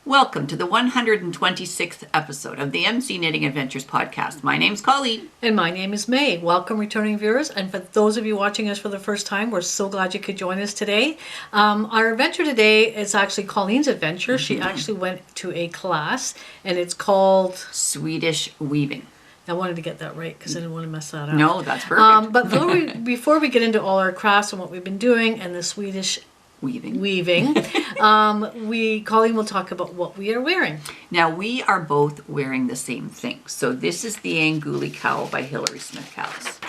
Welcome to the 126th episode of the MC Knitting Adventures podcast. My name's Colleen. And my name is May. Welcome, returning viewers. And for those of you watching us for the first time, we're so glad you could join us today. Our adventure today is actually Colleen's adventure. She actually went to a class, and it's called Swedish Weaving. I wanted to get that right because I didn't want to mess that up. No, that's perfect. But before we get into all our crafts and what we've been doing and the Swedish weaving, Colleen will talk about what we are wearing. Now, we are both wearing the same thing. So this is the Anguli cowl by Hilary Smith Cowles.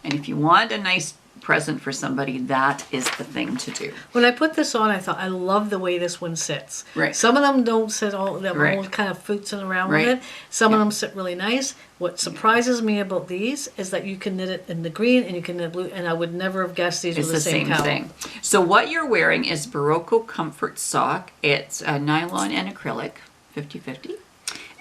And if you want a nice present for somebody, that is the thing to do. When I put this on, I thought, I love the way this one sits. Right. Some of them don't sit all, they're Right. all kind of footsing around Right. with it. Some of them sit really nice. What surprises me about these is that you can knit it in the green and you can knit blue, and I would never have guessed these It's were the same cowl. thing. So what you're wearing is Barocco Comfort Sock. It's a nylon and acrylic, 50-50.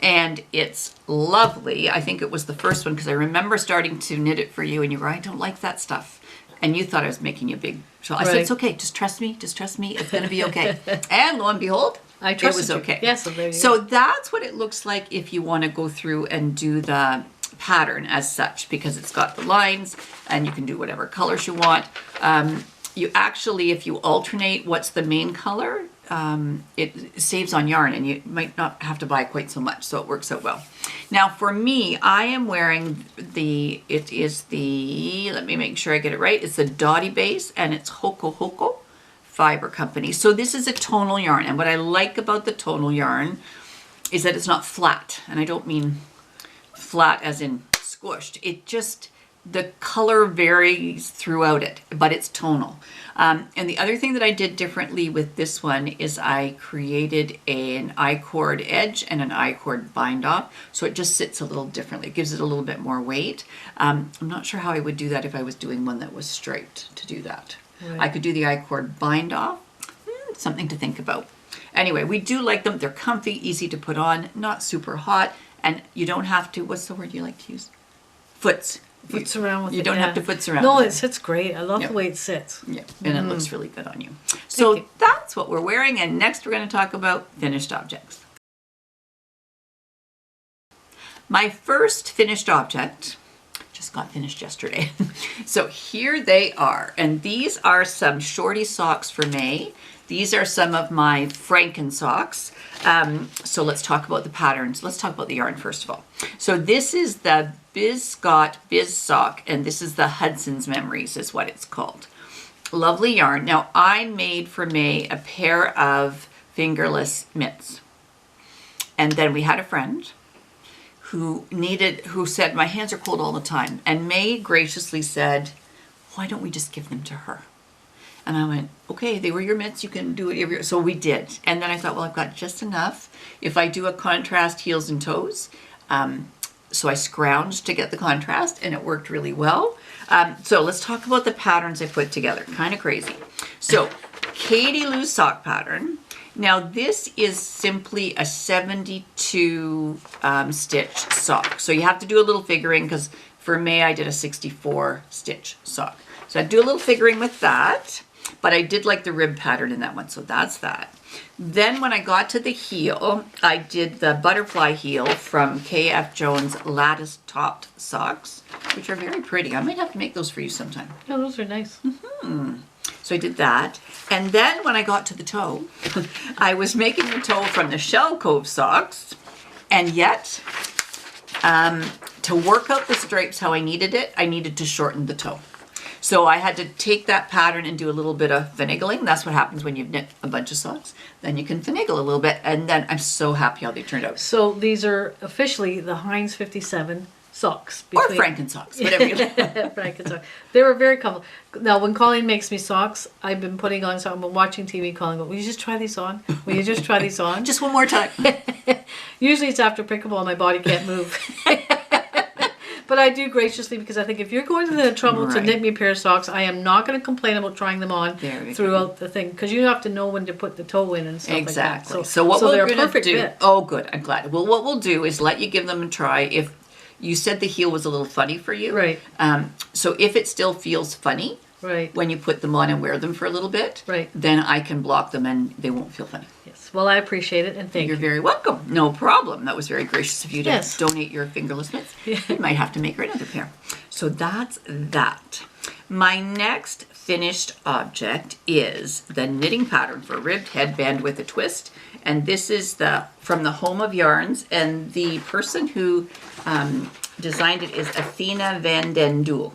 And it's lovely. I think it was the first one because I remember starting to knit it for you and you were, I don't like that stuff. And you thought I was making you big. So I said, it's okay. Just trust me. Just trust me. It's going to be okay. And lo and behold, it was okay. Yes, there you so go. that's what it looks like if you want to go through and do the pattern as such, because it's got the lines and you can do whatever colors you want. You actually, if you alternate what's the main color, it saves on yarn and you might not have to buy quite so much, so it works out well. Now for me, I am wearing let me make sure I get it right, it's the Dotty base and it's Hoko Hoko Fiber Company. So this is a tonal yarn, and what I like about the tonal yarn is that it's not flat, and I don't mean flat as in squished. It just, the color varies throughout it, but it's tonal. And the other thing that I did differently with this one is I created an I-cord edge and an I-cord bind off, so it just sits a little differently. It gives it a little bit more weight. I'm not sure how I would do that if I was doing one that was striped to do that. Right. I could do the I-cord bind off. Something to think about. Anyway, we do like them. They're comfy, easy to put on, not super hot, and you don't have to, what's the word you like to use? Foots around with it. You don't have to foots around. No, with it sits great. I love the way it sits. Yeah, and it looks really good on you. So that's what we're wearing, and next we're going to talk about finished objects. My first finished object just got finished yesterday. So here they are, and these are some shorty socks for May. These are some of my Franken Socks. So let's talk about the patterns. Let's talk about the yarn first of all. So this is the Biz Sock, and this is the Hudson's Memories is what it's called. Lovely yarn. Now I made for May a pair of fingerless mitts. And then we had a friend who said, my hands are cold all the time. And May graciously said, why don't we just give them to her? And I went, okay, they were your mitts, you can do it. So we did. And then I thought, well, I've got just enough. If I do a contrast heels and toes, so I scrounged to get the contrast and it worked really well. So let's talk about the patterns I put together. Kind of crazy. So Katie Lou's sock pattern. Now this is simply a 72 stitch sock. So you have to do a little figuring because for May I did a 64 stitch sock. So I do a little figuring with that, but I did like the rib pattern in that one, so that's that. Then when I got to the heel, I did the butterfly heel from KF Jones lattice topped socks, which are very pretty. I might have to make those for you sometime. Yeah, those are nice. So I did that. And then when I got to the toe, I was making the toe from the Shell Cove socks, and yet to work out the stripes how I needed it, I needed to shorten the toe. So I had to take that pattern and do a little bit of finagling. That's what happens when you've knit a bunch of socks. Then you can finagle a little bit, and then I'm so happy how they turned out. So these are officially the Heinz 57 socks. Or Franken Socks, whatever you like. Franken Socks. They were very comfortable. Now, when Colleen makes me socks, I've been putting on some, I've been watching TV, Colleen go, will you just try these on? Will you just try these on? Just one more time. Usually it's after pickleball, my body can't move. But I do graciously because I think if you're going to the trouble to knit me a pair of socks, I am not going to complain about trying them on throughout the thing, because you have to know when to put the toe in and stuff like that. Exactly. So what we're going to do, oh good, I'm glad. Well, what we'll do is let you give them a try. If you said the heel was a little funny for you. Right. So if it still feels funny, Right. when you put them on and wear them for a little bit, Right. then I can block them and they won't feel funny. Yes. Well, I appreciate it, and thank You're you. very welcome. No problem. That was very gracious of you to Yes. donate your fingerless mitts. Yeah. You might have to make her another pair. So that's that. My next finished object is the knitting pattern for ribbed headband with a twist. And this is from the Home of Yarns. And the person who designed it is Athena Van Den Duel.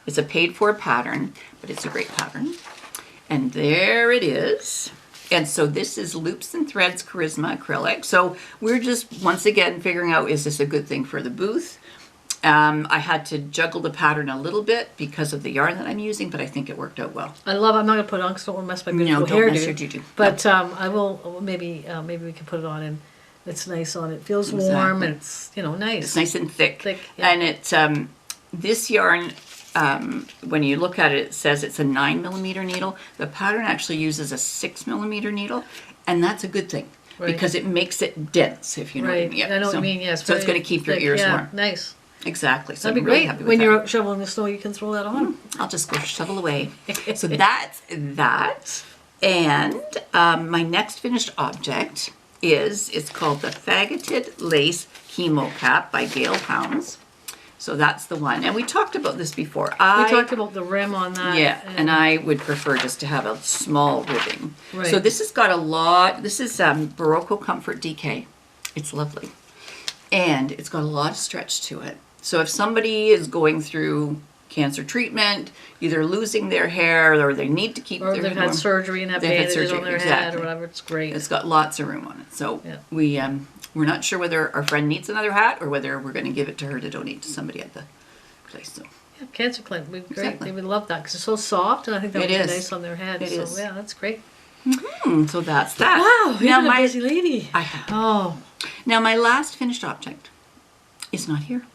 It's a paid-for pattern, but it's a great pattern. And there it is. And so this is Loops and Threads Charisma Acrylic. So we're just, once again, figuring out, is this a good thing for the booth? I had to juggle the pattern a little bit because of the yarn that I'm using, but I think it worked out well. I love it. I'm not going to put it on because I don't want to mess my beautiful No, don't hairdo. mess your juju. But I will, maybe we can put it on, and it's nice on. It feels warm, Exactly. and it's, nice. It's nice and thick. Thick, yeah. And it's, this yarn, when you look at it, it says it's a 9mm needle. The pattern actually uses a 6mm needle, and that's a good thing. Right. Because it makes it dense, if you know what I Right. mean. Yeah, I know what so- you mean, yes. So it's very going to keep your thick, ears yeah, warm. Nice. Exactly. So That'd be I'm really great. happy with When that. you're out shoveling the snow, you can throw that on. I'll just go shovel away. So that's that. And my next finished object it's called the Fagoted Lace Chemo Cap by Gail Pounds. So that's the one. And we talked about this before. We talked about the rim on that. Yeah, and I would prefer just to have a small ribbing. Right. So this has got a lot, this is Barocco Comfort DK. It's lovely. And it's got a lot of stretch to it. So if somebody is going through cancer treatment, either losing their hair or they need to keep Or their they've hair had warm, surgery and have they've had bandages on surgery, their head exactly. or whatever, it's great. It's got lots of room on it. So Yeah. we're not sure whether our friend needs another hat or whether we're going to give it to her to donate to somebody at the place. So Yeah, cancer clinic would be great. Exactly. They would love that because it's so soft, and I think that would It be is. nice on their head. It so is. yeah, that's great. so that's that. Wow, you're now a busy lady. I have. Oh, Now my last finished object is not here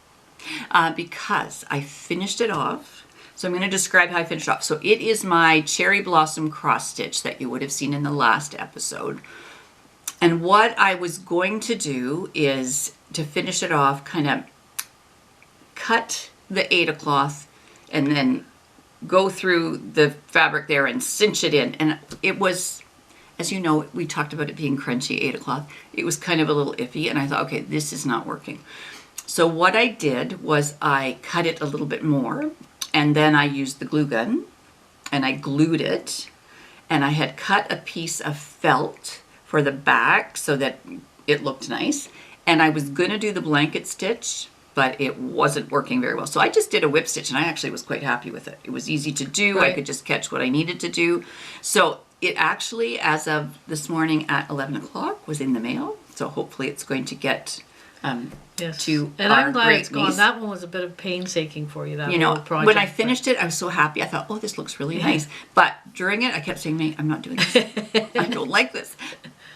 because I finished it off. So I'm going to describe how I finished off. So it is my cherry blossom cross stitch that you would have seen in the last episode. And what I was going to do is to finish it off, kind of cut the Aida cloth and then go through the fabric there and cinch it in. And it was, as you know, we talked about it being crunchy Aida cloth. It was kind of a little iffy, and I thought, okay, this is not working. So what I did was I cut it a little bit more, and then I used the glue gun, and I glued it, and I had cut a piece of felt for the back so that it looked nice. And I was going to do the blanket stitch, but it wasn't working very well. So I just did a whip stitch, and I actually was quite happy with it. It was easy to do. Right. I could just catch what I needed to do. So it actually, as of this morning at 11 o'clock, was in the mail. So hopefully it's going to get yes. to and our I'm glad great it's gone. niece. That one was a bit of painstaking for you. That You know, whole project, when I but- finished it, I was so happy. I thought, oh, this looks really nice. But during it, I kept saying, May, I'm not doing this. I don't like this.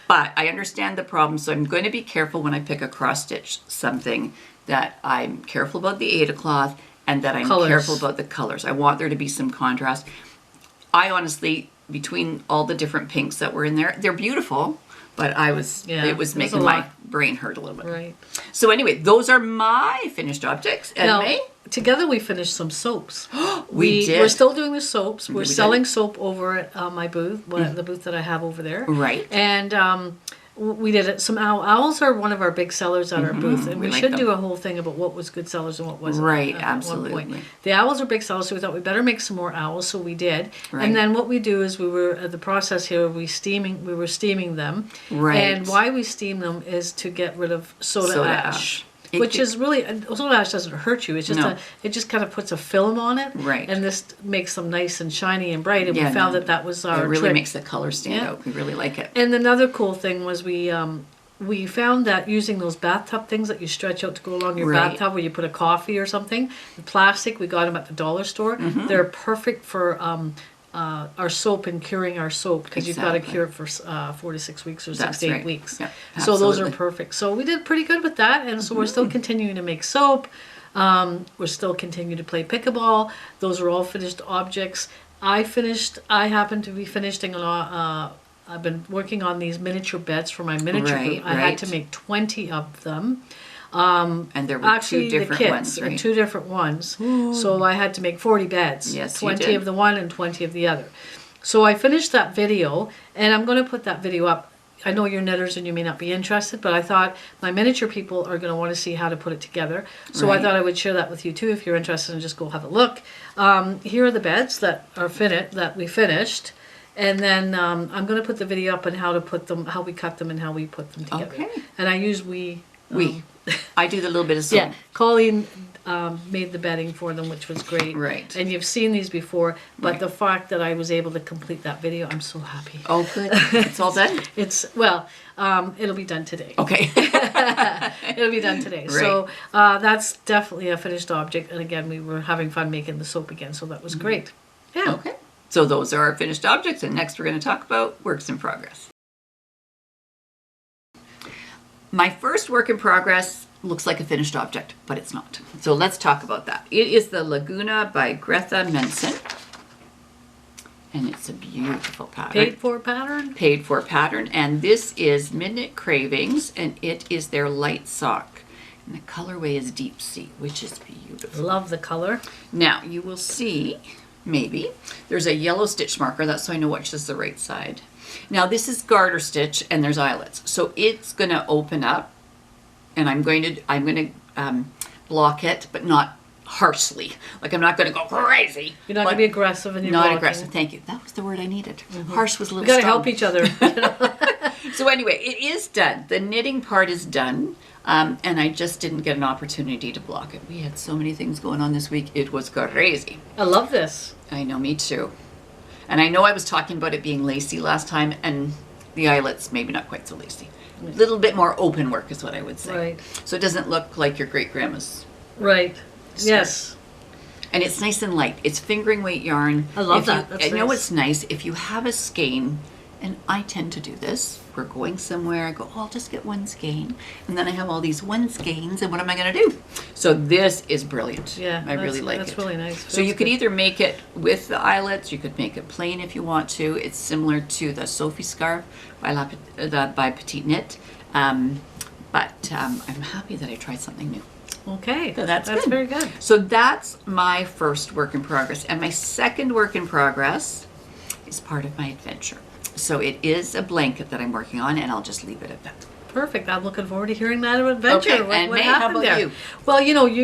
But I understand the problem, so I'm going to be careful when I pick a cross stitch something, that I'm careful about the Aida cloth and that I'm Colors. careful about the colors. I want there to be some contrast. I honestly, between all the different pinks that were in there, they're beautiful, but it was there's making a my lot. brain hurt a little bit. Right. So anyway, those are my finished objects. And Now, May? together we finished some soaps. We did. We're still doing the soaps. We're We did. selling soap over at my booth, the booth that I have over there. Right. And we did it. Some owls are one of our big sellers at our booth, and We we like should them. do a whole thing about what was good sellers and what wasn't. Right, at one absolutely. point. The owls are big sellers, so we thought we better make some more owls, so we did. Right. And then what we do is we were the process here. We were steaming them. Right. And why we steam them is to get rid of soda ash. It Which could- is really, soda ash doesn't hurt you. It's just No. it just kind of puts a film on it. Right. And this makes them nice and shiny and bright. And Yeah, we found no. that was our It really trick. makes the color stand Yeah. out. We really like it. And another cool thing was we found that using those bathtub things that you stretch out to go along your Right. bathtub where you put a coffee or something, the plastic, we got them at the dollar store. Mm-hmm. They're perfect for our soap and curing our soap because you've got to Exactly. cure it for 4 to 6 weeks or 6 That's to 8 right. weeks. Yeah, so those are absolutely. perfect. So we did pretty good with that, and so we're still continuing to make soap. We're still continuing to play pickleball. Those are all finished objects. I happen to be finishing a lot. I've been working on these miniature beds for my miniature Right, group. I had right. to make 20 of them. And there were actually two different the kits ones, right? are two different ones. So I had to make 40 beds. Yes, 20 you did. of the one and 20 of the other. So I finished that video, and I'm going to put that video up. I know you're knitters and you may not be interested, but I thought my miniature people are going to want to see how to put it together. So I thought I would share that with you too if you're interested, and just go have a look. Here are the beds that are that we finished. And then I'm going to put the video up on how to put them, how we cut them, and how we put them together. Okay. And I use I do the little bit of sewing. Yeah, Colleen made the bedding for them, which was great. Right. And you've seen these before, but the fact that I was able to complete that video, I'm so happy. Oh, good. It's all done? It'll be done today. Okay. It'll be done today. Right. So that's definitely a finished object. And again, we were having fun making the soap again, so that was great. Yeah. Okay. So those are our finished objects, and next we're going to talk about works in progress. My first work in progress looks like a finished object, but it's not. So let's talk about that. It is the Lagona by Greta Menson. And it's a beautiful pattern. Paid for pattern? Paid for pattern. And this is Midnight Cravings, and it is their light sock. And the colorway is Deep Sea, which is beautiful. Love the color. Now, you will see, maybe, there's a yellow stitch marker. That's so I know which is the right side. Now this is garter stitch, and there's eyelets, so it's going to open up, and I'm going to block it, but not harshly. Like I'm not going to go crazy. You're not going to be aggressive in your not blocking. aggressive. Thank you. That was the word I needed. Harsh was a little. We got to strong. help each other. So anyway, it is done. The knitting part is done, and I just didn't get an opportunity to block it. We had so many things going on this week. It was crazy. I love this. I know, me too. And I know I was talking about it being lacy last time, and the eyelets maybe not quite so lacy. A little bit more open work is what I would say. Right. So it doesn't look like your great-grandma's. Right. skirt. Yes. And it's nice and light. It's fingering weight yarn. I love that. That's nice. What's nice? If you have a skein, and I tend to do this, we're going somewhere, I go, oh, I'll just get one skein. And then I have all these one skeins, and what am I going to do? So this is brilliant. Yeah. I really like it. That's really nice. So you could either make it with the eyelets, you could make it plain if you want to. It's similar to the Sophie scarf by Petite Knit. But I'm happy that I tried something new. Okay. So that's good. very good. So that's my first work in progress. And my second work in progress is part of my adventure. So it is a blanket that I'm working on, and I'll just leave it at that. Perfect. I'm looking forward to hearing that adventure. Okay, What and May, happened how about there? you? Well,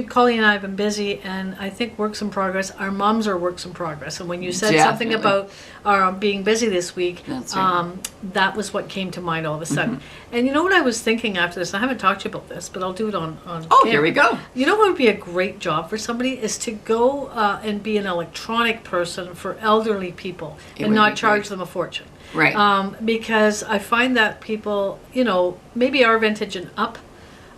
Colleen and I have been busy, and I think works in progress. Our moms are works in progress. And when you said something Definitely. about our being busy this week, That's right. that was what came to mind all of a sudden. And you know what I was thinking after this? I haven't talked to you about this, but I'll do it on Oh, camera. here we go. You know what would be a great job for somebody is to go and be an electronic person for elderly people It and would not be charge great. them a fortune. Right. Because I find that people, maybe our vintage and up,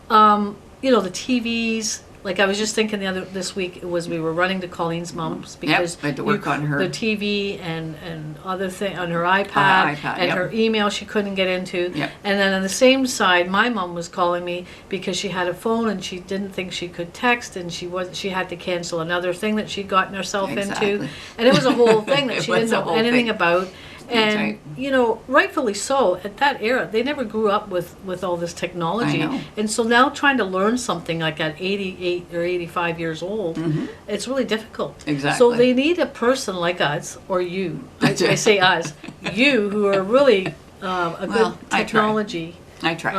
the TVs. Like I was just thinking this week we were running to Colleen's mom's because I had to work on her. the TV and other thing on her iPad, iPad, and yep. her email she couldn't get into. Yep. And then on the same side, my mom was calling me because she had a phone and she didn't think she could text, and she had to cancel another thing that she'd gotten herself Exactly. into, and it was a whole thing that It she was didn't a know whole anything thing. about. That's And right. rightfully so. At that era, they never grew up with all this technology, I know. and so now trying to learn something like at 88 or 85 years old, it's really difficult. Exactly. So they need a person like us or you. I say us, you who are really a good I try. technology. I try.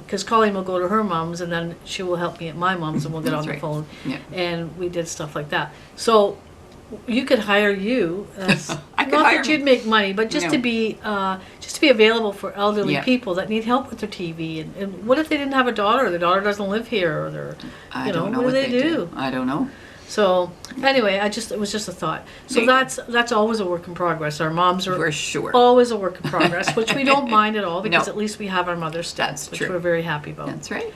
Because Colleen will go to her mom's, and then she will help me at my mom's, and we'll get on That's the right. phone, Yeah. and we did stuff like that. So you could hire you as I could not hire that me. you'd make money, but just No. to be available for elderly Yeah. people that need help with their TV. And what if they didn't have a daughter? Their daughter doesn't live here, or they're I don't know what do they do. do? I don't know. So anyway, it was just a thought. So Yeah. that's always a work in progress. Our moms are For sure. always a work in progress, which we don't mind at all because No. at least we have our mother's stuff, That's which true. we're very happy about. That's right.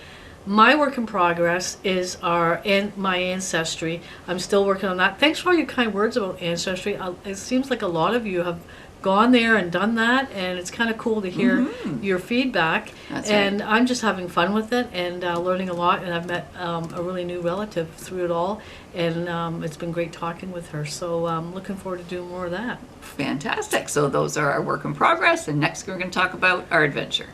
My work in progress is my ancestry. I'm still working on that. Thanks for all your kind words about ancestry. It seems like a lot of you have gone there and done that, and it's kind of cool to hear your feedback. That's and right. I'm just having fun with it and learning a lot. And I've met a really new relative through it all, and it's been great talking with her. So I'm looking forward to doing more of that. Fantastic. So those are our work in progress, and next we're going to talk about our adventure.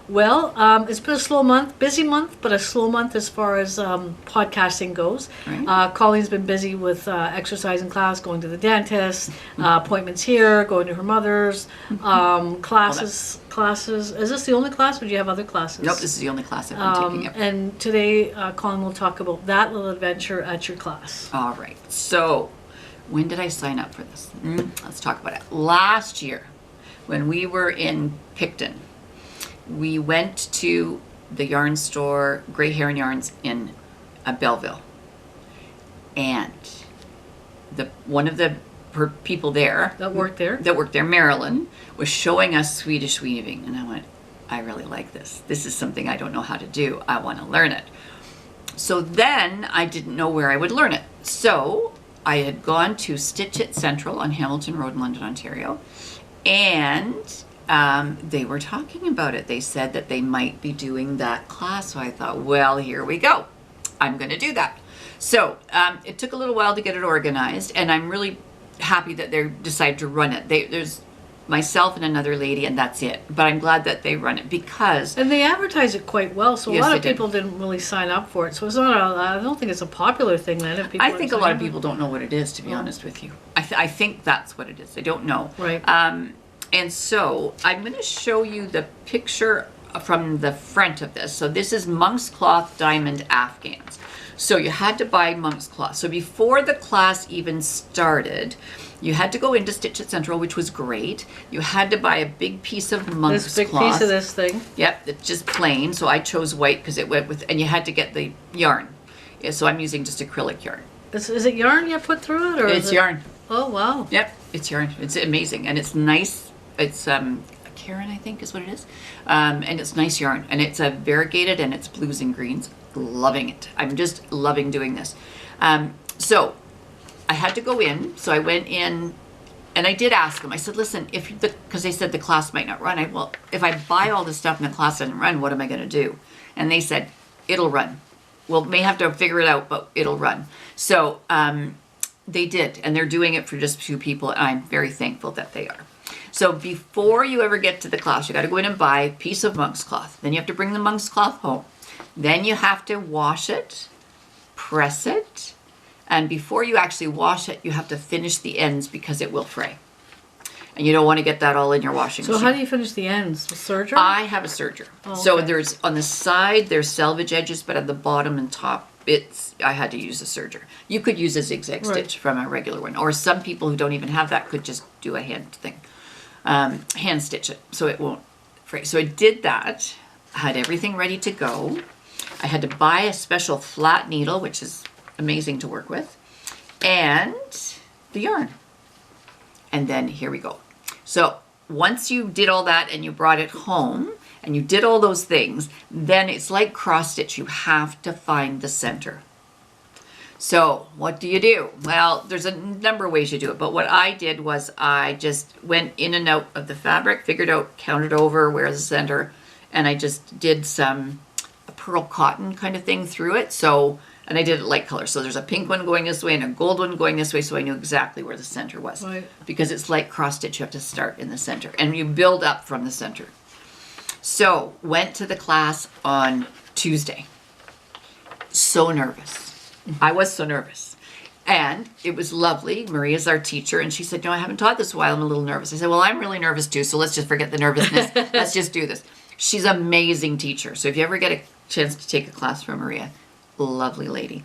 Well, it's been a slow month, busy month, but a slow month as far as podcasting goes. Right. Colleen's been busy with exercise in class, going to the dentist, appointments here, going to her mother's, classes. Is this the only class, or do you have other classes? Nope, this is the only class I've been taking. Yep. And today, Colleen will talk about that little adventure at your class. All right. So, when did I sign up for this? Let's talk about it. Last year, when we were in Picton, we went to the yarn store, Grey Heron Yarns in Belleville, and one of the people there that worked there, Marilyn, was showing us Swedish weaving, and I went, I really like this. This is something I don't know how to do. I want to learn it. So then I didn't know where I would learn it. So I had gone to Stitch It Central on Hamilton Road in London, Ontario, and they were talking about it. They said that they might be doing that class. So I thought, well, here we go. I'm going to do that. So it took a little while to get it organized, and I'm really happy that they decided to run it. There's myself and another lady, and that's it. But I'm glad that they run it because... And they advertise it quite well, so yes, a lot of people didn't really sign up for it. So it's not I don't think it's a popular thing then. If people I think a lot of people don't know what it is, to be honest with you. I think that's what it is. They don't know. Right. And so I'm going to show you the picture from the front of this. So this is monk's cloth diamond afghans. So you had to buy monk's cloth. So before the class even started, you had to go into Stitch It Central, which was great. You had to buy a big piece of monk's cloth. This big piece of this thing. Yep, it's just plain. So I chose white because it went with, and you had to get the yarn. Yeah, so I'm using just acrylic yarn. Is it yarn you put through it, or it's yarn? Oh wow. Yep, it's yarn. It's amazing, and it's nice. It's Karen, I think, is what it is, and it's nice yarn, and it's variegated, and it's blues and greens. Loving it. I'm just loving doing this. So I had to go in. So I went in, and I did ask them. I said, "Listen, because they said the class might not run. Well, if I buy all this stuff and the class doesn't run, what am I going to do?" And they said, "It'll run. We'll may have to figure it out, but it'll run." So they did, and they're doing it for just 2 people, and I'm very thankful that they are. So before you ever get to the class, you got to go in and buy a piece of monk's cloth. Then you have to bring the monk's cloth home. Then you have to wash it, press it, and before you actually wash it, you have to finish the ends because it will fray. And you don't want to get that all in your washing machine. So how do you finish the ends? With serger? I have a serger. Oh, okay. So there's on the side, there's selvage edges, but at the bottom and top, I had to use a serger. You could use a zigzag stitch from a regular one, or some people who don't even have that could just do a hand stitch it so it won't fray. So I did that. I had everything ready to go. I had to buy a special flat needle, which is amazing to work with, and the yarn. And then here we go. So once you did all that and you brought it home and you did all those things, then it's like cross stitch. You have to find the center. So what do you do? Well, there's a number of ways you do it, but what I did was I just went in and out of the fabric, figured out, counted over where's the center, and I just did a pearl cotton kind of thing through it. So, and I did it light color. So there's a pink one going this way and a gold one going this way, so I knew exactly where the center was. Right. Because it's like cross stitch, you have to start in the center, and you build up from the center. So, went to the class on Tuesday. So nervous. I was so nervous. And it was lovely. Maria's our teacher, and she said, "No, I haven't taught this a while. I'm a little nervous." I said, "Well, I'm really nervous too, so let's just forget the nervousness. Let's just do this." She's an amazing teacher. So if you ever get a chance to take a class from Maria, lovely lady.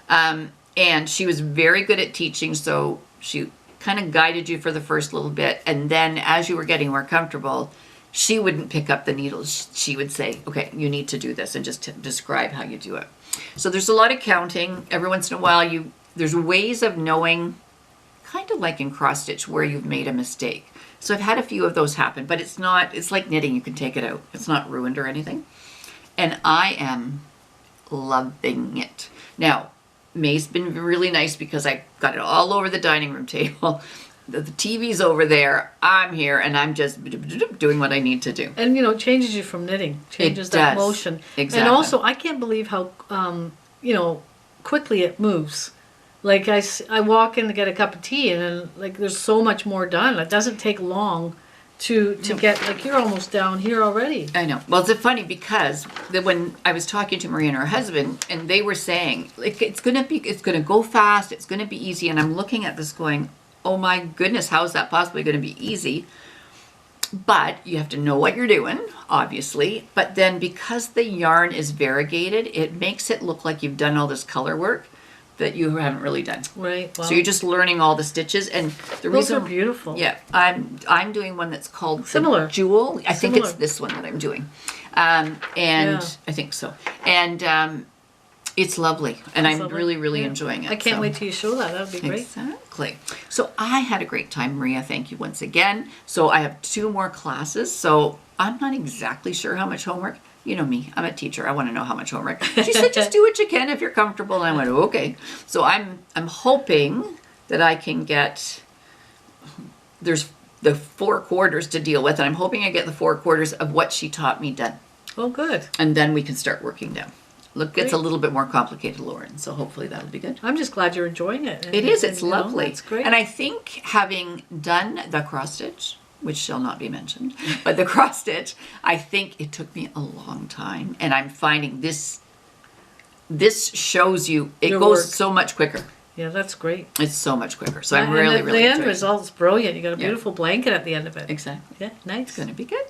And she was very good at teaching, so she kind of guided you for the first little bit. And then as you were getting more comfortable, she wouldn't pick up the needles. She would say, "Okay, you need to do this," and just describe how you do it. So there's a lot of counting. Every once in a while, there's ways of knowing, kind of like in cross stitch, where you've made a mistake. So I've had a few of those happen, but it's like knitting. You can take it out. It's not ruined or anything. And I am loving it. Now, May's been really nice because I got it all over the dining room table. The TV's over there. I'm here, and I'm just doing what I need to do. And, it changes you from knitting. Changes that motion. Exactly. And also, I can't believe how, quickly it moves. Like, I walk in to get a cup of tea, and then, there's so much more done. It doesn't take long to get, like, you're almost down here already. I know. Well, it's funny because when I was talking to Maria and her husband, and they were saying, like, it's gonna go fast, it's gonna be easy, and I'm looking at this going, oh my goodness, how is that possibly gonna be easy? But you have to know what you're doing, obviously. But then because the yarn is variegated, it makes it look like you've done all this color work that you haven't really done. Right. Wow. So you're just learning all the stitches, and the Those reason are beautiful. Yeah, I'm doing one that's called Similar. the Jewel. I think it's Similar. this one that I'm doing, and Yeah. I think so. And it's lovely, and That's I'm lovely. really, really Yeah. enjoying it. I can't so. wait till you show that. That would be great. Exactly. So I had a great time, Maria. Thank you once again. So I have 2 more classes. So I'm not exactly sure how much homework. You know me, I'm a teacher. I want to know how much homework. She said, just do what you can if you're comfortable. And I went, okay. So I'm hoping that I can get, there's the 4 quarters to deal with. And I'm hoping I get the 4 quarters of what she taught me done. Oh, good. And then we can start working down. Look, it's a Great. little bit more complicated, Lauren. So hopefully that'll be good. I'm just glad you're enjoying it. It is. And, It's you know, lovely. It's great. And I think having done the cross stitch, which shall not be mentioned, but the cross stitch, I think it took me a long time. And I'm finding this shows you, it Your goes work. so much quicker. Yeah, that's great. It's so much quicker. So I'm And really, the really end enjoying it. result's brilliant. You got a beautiful blanket at the end of it. Exactly. Yeah, nice. It's going to be good.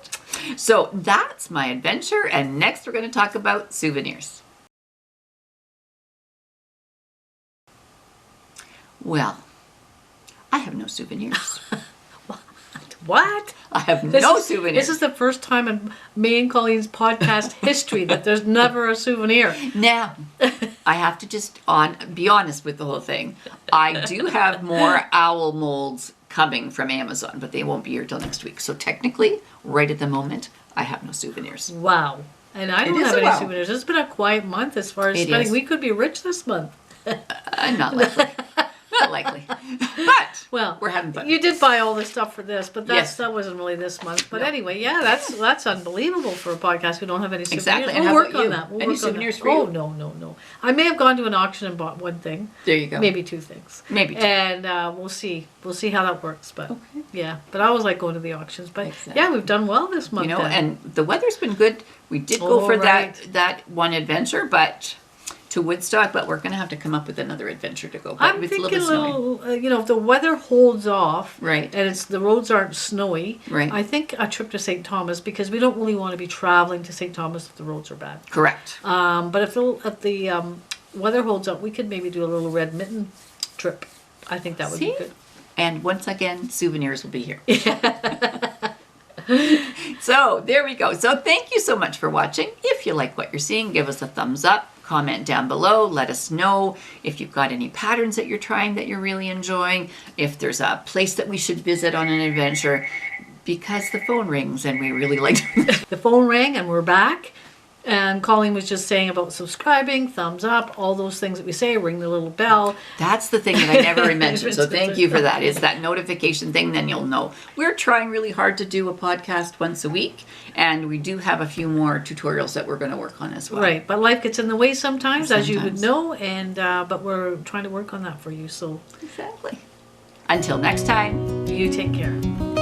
So that's my adventure. And next we're going to talk about souvenirs. Well, I have no souvenirs. What? I have no souvenirs. This is the first time in May and Colleen's podcast history that there's never a souvenir. Now, I have to just be honest with the whole thing. I do have more owl molds coming from Amazon, but they won't be here till next week. So technically, right at the moment, I have no souvenirs. Wow. And I don't is have a any wow. souvenirs. It's been a quiet month as far as It spending. is. We could be rich this month. Not likely. Not likely. But Well, we're having fun. You did buy all this stuff for this, but Yes. that wasn't really this month. But No. anyway, yeah, that's unbelievable for a podcast. We don't have any souvenirs. Exactly. And We'll how work about on you? that. We'll Any work on souvenirs that. for you? Oh, no. I may have gone to an auction and bought one thing. There you go. Maybe 2 things. Maybe 2. And we'll see. We'll see how that works. But Okay. yeah, but I always like going to the auctions. But Exactly. yeah, we've done well this month. You know, then. and the weather's been good. We did go for right. that one adventure, but to Woodstock, but we're going to have to come up with another adventure to go. But I'm it's a thinking little bit snowy. if the weather holds off, Right. and the roads aren't snowy, Right. I think a trip to St. Thomas, because we don't really want to be traveling to St. Thomas if the roads are bad. Correct. But if the weather holds up, we could maybe do a little red mitten trip. I think that would See? be good. And once again, souvenirs will be here. So there we go. So thank you so much for watching. If you like what you're seeing, give us a thumbs up. Comment down below. Let us know if you've got any patterns that you're trying that you're really enjoying. If there's a place that we should visit on an adventure. Because the phone rings and we really like The phone rang and we're back. And Colleen was just saying about subscribing, thumbs up, all those things that we say, ring the little bell. That's the thing that I never mentioned. So thank you for that. It's that notification thing, then you'll know. We're trying really hard to do a podcast once a week, and we do have a few more tutorials that we're going to work on as well. Right, but life gets in the way sometimes, as you would Sometimes. know, and but we're trying to work on that for you. So Exactly. Until next time. you take care.